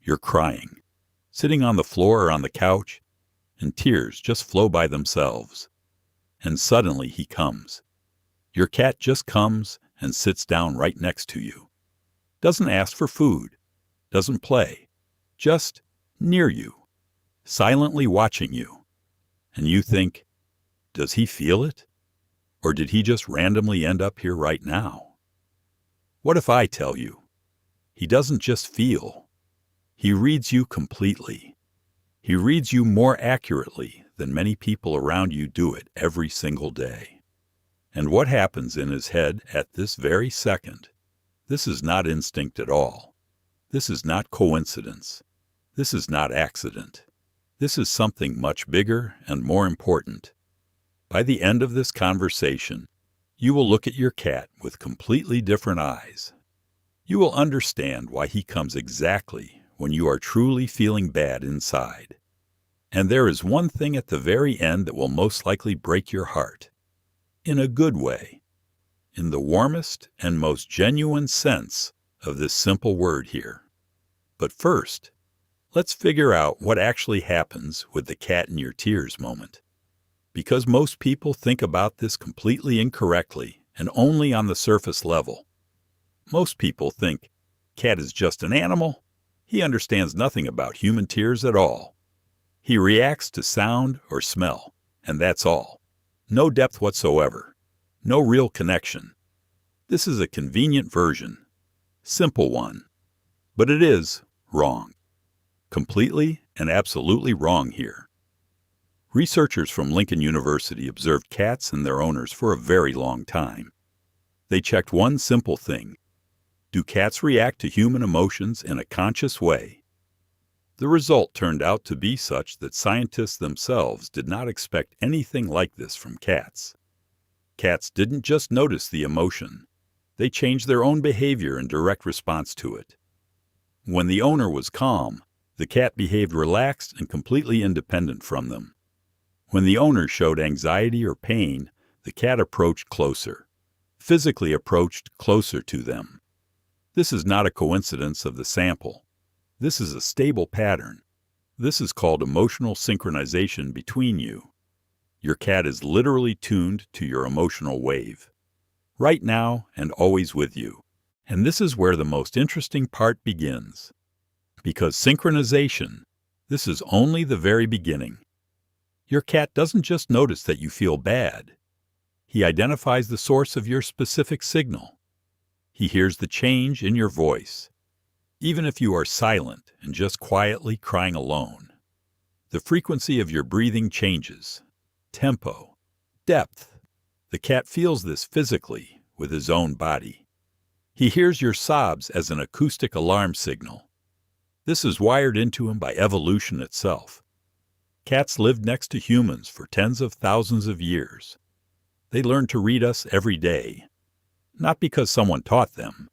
You're crying, sitting on the floor or on the couch, and tears just flow by themselves. And suddenly he comes. Your cat just comes and sits down right next to you. Doesn't ask for food, doesn't play, just near you, silently watching you. And you think, does he feel it? Or did he just randomly end up here right now? What if I tell you, he doesn't just feel, he reads you completely. He reads you more accurately than many people around you do it every single day. And what happens in his head at this very second? This is not instinct at all. This is not coincidence. This is not accident. This is something much bigger and more important. By the end of this conversation, you will look at your cat with completely different eyes. You will understand why he comes exactly when you are truly feeling bad inside. And there is one thing at the very end that will most likely break your heart. In a good way. In the warmest and most genuine sense of this simple word here. But first, let's figure out what actually happens with the cat in your tears moment. Because most people think about this completely incorrectly and only on the surface level. Most people think, cat is just an animal. He understands nothing about human tears at all. He reacts to sound or smell, and that's all. No depth whatsoever. No real connection. This is a convenient version. Simple one. But it is wrong. Completely and absolutely wrong here. Researchers from Lincoln University observed cats and their owners for a very long time. They checked one simple thing. Do cats react to human emotions in a conscious way? The result turned out to be such that scientists themselves did not expect anything like this from cats. Cats didn't just notice the emotion. They changed their own behavior in direct response to it. When the owner was calm, the cat behaved relaxed and completely independent from them. When the owner showed anxiety or pain, the cat approached closer, physically approached closer to them. This is not a coincidence of the sample. This is a stable pattern. This is called emotional synchronization between you. Your cat is literally tuned to your emotional wave. Right now and always with you. And this is where the most interesting part begins. Because synchronization, this is only the very beginning. Your cat doesn't just notice that you feel bad. He identifies the source of your specific signal. He hears the change in your voice, even if you are silent and just quietly crying alone. The frequency of your breathing changes, tempo, depth. The cat feels this physically with his own body. He hears your sobs as an acoustic alarm signal. This is wired into him by evolution itself. Cats lived next to humans for tens of thousands of years. They learned to read us every day, not because someone taught them,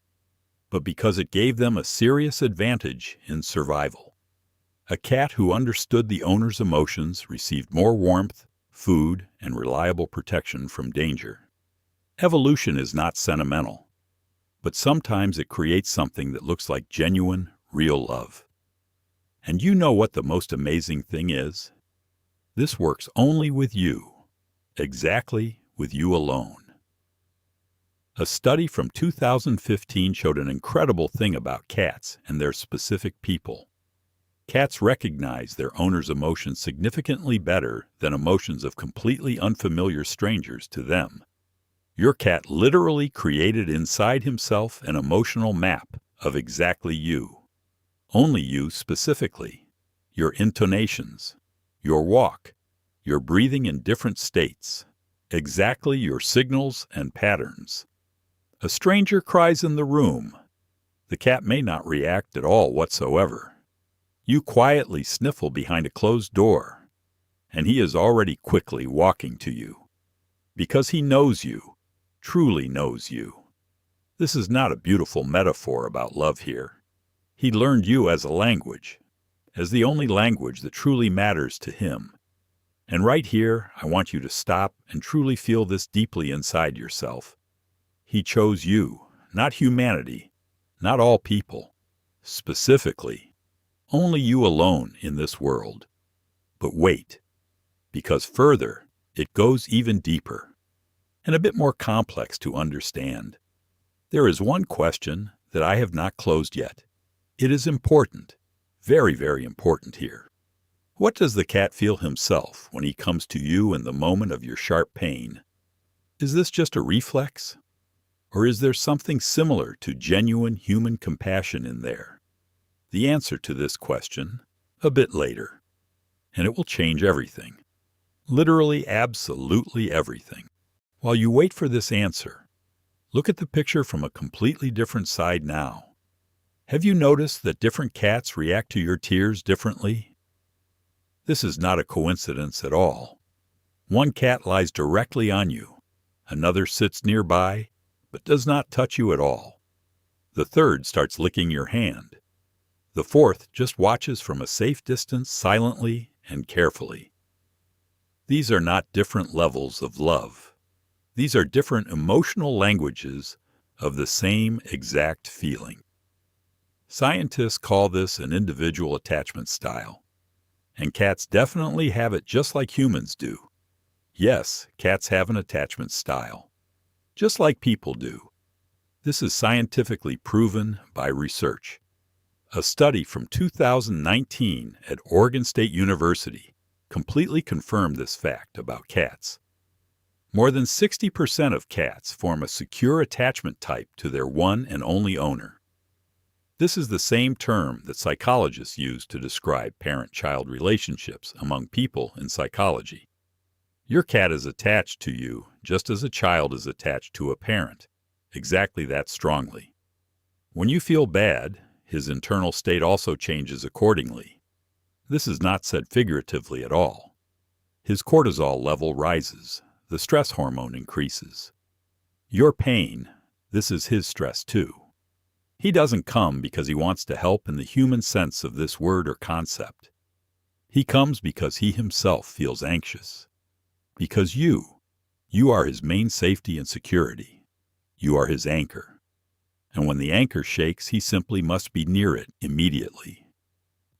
but because it gave them a serious advantage in survival. A cat who understood the owner's emotions received more warmth, food, and reliable protection from danger. Evolution is not sentimental, but sometimes it creates something that looks like genuine, real love. And you know what the most amazing thing is? This works only with you, exactly with you alone. A study from 2015 showed an incredible thing about cats and their specific people. Cats recognize their owner's emotions significantly better than emotions of completely unfamiliar strangers to them. Your cat literally created inside himself an emotional map of exactly you. Only you specifically. Your intonations, your walk, your breathing in different states, exactly your signals and patterns. A stranger cries in the room. The cat may not react at all whatsoever. You quietly sniffle behind a closed door, and he is already quickly walking to you. Because he knows you, truly knows you. This is not a beautiful metaphor about love here. He learned you as a language, as the only language that truly matters to him. And right here, I want you to stop and truly feel this deeply inside yourself. He chose you, not humanity, not all people. Specifically, Only you alone in this world. But wait, because further, it goes even deeper and a bit more complex to understand. There is one question that I have not closed yet. It is important, very, very important here. What does the cat feel himself when he comes to you in the moment of your sharp pain? Is this just a reflex? Or is there something similar to genuine human compassion in there? The answer to this question, a bit later. And it will change everything. Literally, absolutely everything. While you wait for this answer, look at the picture from a completely different side now. Have you noticed that different cats react to your tears differently? This is not a coincidence at all. One cat lies directly on you. Another sits nearby, but does not touch you at all. The third starts licking your hand. The fourth just watches from a safe distance silently and carefully. These are not different levels of love. These are different emotional languages of the same exact feeling. Scientists call this an individual attachment style, and cats definitely have it just like humans do. Yes, cats have an attachment style, just like people do. This is scientifically proven by research. A study from 2019 at Oregon State University completely confirmed this fact about cats. More than 60% of cats form a secure attachment type to their one and only owner. This is the same term that psychologists use to describe parent-child relationships among people in psychology. Your cat is attached to you just as a child is attached to a parent, exactly that strongly. When you feel bad, his internal state also changes accordingly. This is not said figuratively at all. His cortisol level rises, the stress hormone increases. Your pain, this is his stress too. He doesn't come because he wants to help in the human sense of this word or concept. He comes because he himself feels anxious. Because you are his main safety and security. You are his anchor. And when the anchor shakes, he simply must be near it immediately.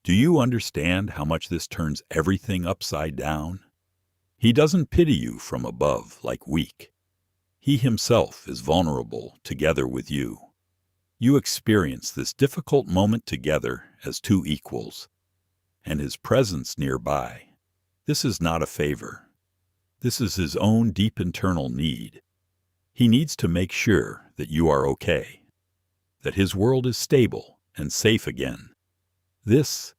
Do you understand how much this turns everything upside down? He doesn't pity you from above like weak. He himself is vulnerable together with you. You experience this difficult moment together as two equals, and his presence nearby. This is not a favor. This is his own deep internal need. He needs to make sure that you are okay, that his world is stable and safe again. This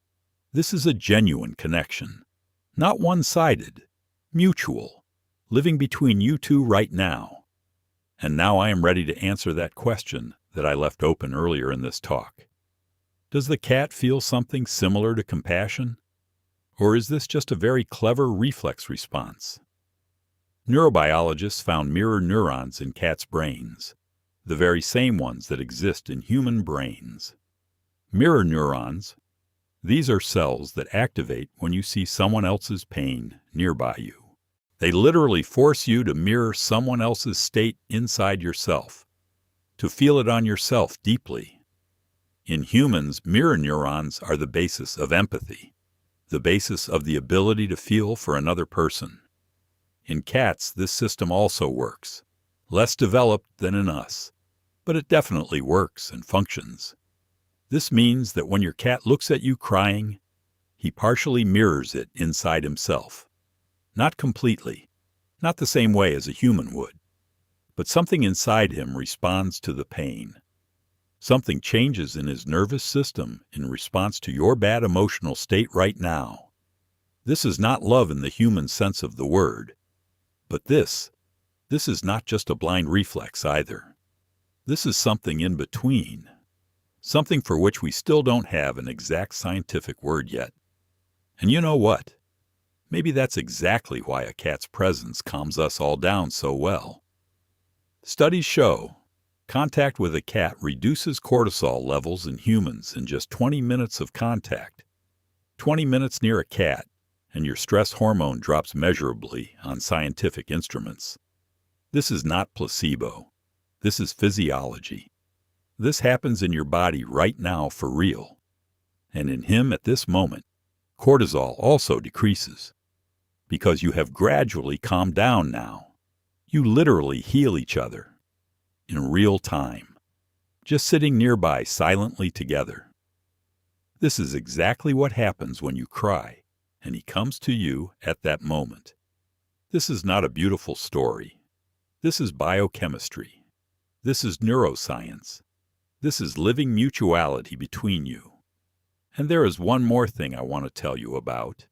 is a genuine connection, not one-sided, mutual, living between you two right now. And now I am ready to answer that question that I left open earlier in this talk. Does the cat feel something similar to compassion? Or is this just a very clever reflex response? Neurobiologists found mirror neurons in cats' brains, the very same ones that exist in human brains. Mirror neurons, these are cells that activate when you see someone else's pain nearby you. They literally force you to mirror someone else's state inside yourself, to feel it on yourself deeply. In humans, mirror neurons are the basis of empathy, the basis of the ability to feel for another person. In cats, this system also works, less developed than in us, but it definitely works and functions. This means that when your cat looks at you crying, he partially mirrors it inside himself. Not completely, not the same way as a human would, but something inside him responds to the pain. Something changes in his nervous system in response to your bad emotional state right now. This is not love in the human sense of the word. But this is not just a blind reflex either. This is something in between. Something for which we still don't have an exact scientific word yet. And you know what? Maybe that's exactly why a cat's presence calms us all down so well. Studies show contact with a cat reduces cortisol levels in humans in just 20 minutes of contact. 20 minutes near a cat, and your stress hormone drops measurably on scientific instruments. This is not placebo. This is physiology. This happens in your body right now for real. And in him at this moment, cortisol also decreases, because you have gradually calmed down now. You literally heal each other in real time, just sitting nearby silently together. This is exactly what happens when you cry, and he comes to you at that moment. This is not a beautiful story. This is biochemistry. This is neuroscience. This is living mutuality between you. And there is one more thing I want to tell you about.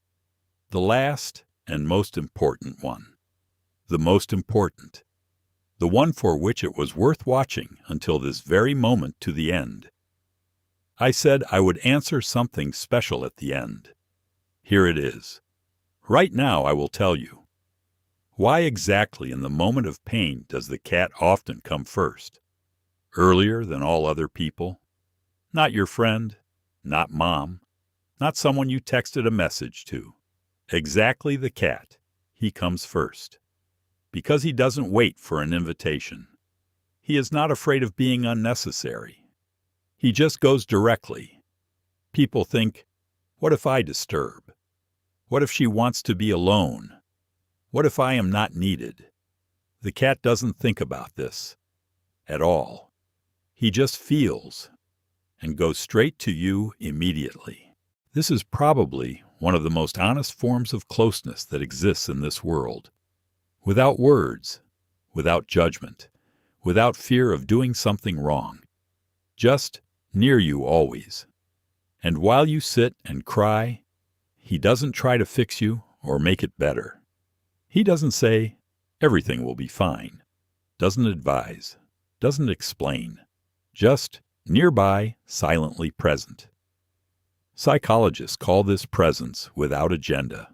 The last and most important one. The most important. The one for which it was worth watching until this very moment to the end. I said I would answer something special at the end. Here it is. Right now I will tell you. Why exactly in the moment of pain does the cat often come first? Earlier than all other people? Not your friend, not mom, not someone you texted a message to. Exactly the cat. He comes first. Because he doesn't wait for an invitation. He is not afraid of being unnecessary. He just goes directly. People think, what if I disturb? What if she wants to be alone? What if I am not needed? The cat doesn't think about this at all. He just feels and goes straight to you immediately. This is probably one of the most honest forms of closeness that exists in this world. Without words, without judgment, without fear of doing something wrong. Just near you always. And while you sit and cry, he doesn't try to fix you or make it better. He doesn't say, everything will be fine. Doesn't advise. Doesn't explain. Just nearby, silently present. Psychologists call this presence without agenda.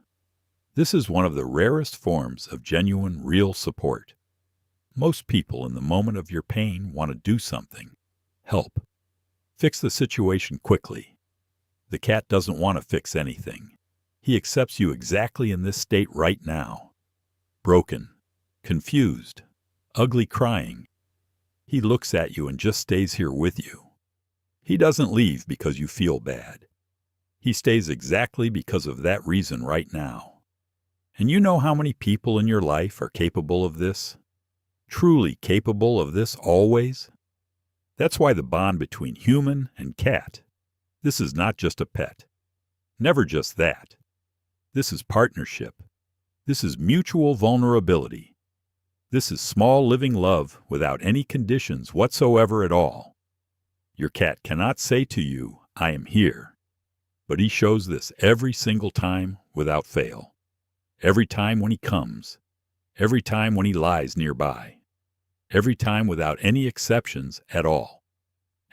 This is one of the rarest forms of genuine, real support. Most people in the moment of your pain want to do something. Help. Fix the situation quickly. The cat doesn't want to fix anything. He accepts you exactly in this state right now. Broken, confused, ugly crying. He looks at you and just stays here with you. He doesn't leave because you feel bad. He stays exactly because of that reason right now. And you know how many people in your life are capable of this? Truly capable of this always? That's why the bond between human and cat. This is not just a pet. Never just that. This is partnership. This is mutual vulnerability. This is small living love without any conditions whatsoever at all. Your cat cannot say to you, I am here. But he shows this every single time without fail. Every time when he comes. Every time when he lies nearby. Every time without any exceptions at all.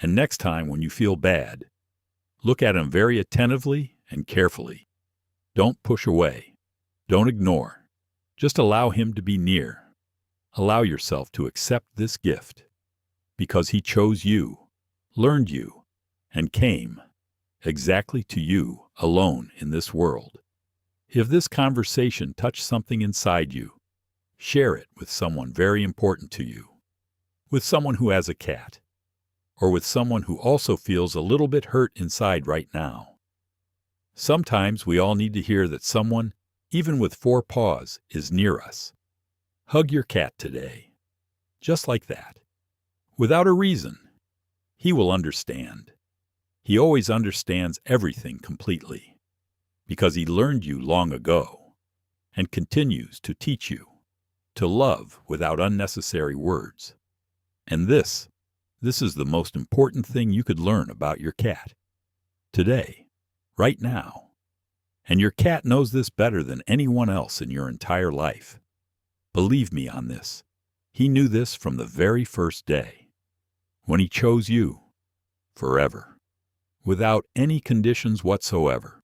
And next time when you feel bad, look at him very attentively and carefully. Don't push away. Don't ignore. Just allow him to be near. Allow yourself to accept this gift. Because he chose you, learned you, and came exactly to you alone in this world. If this conversation touched something inside you, share it with someone very important to you. With someone who has a cat. Or with someone who also feels a little bit hurt inside right now. Sometimes we all need to hear that someone, even with 4 paws, is near us. Hug your cat today. Just like that. Without a reason. He will understand. He always understands everything completely. Because he learned you long ago. And continues to teach you. To love without unnecessary words. And this is the most important thing you could learn about your cat. Today. Right now. And your cat knows this better than anyone else in your entire life. Believe me on this. He knew this from the very first day. When he chose you. Forever. Without any conditions whatsoever.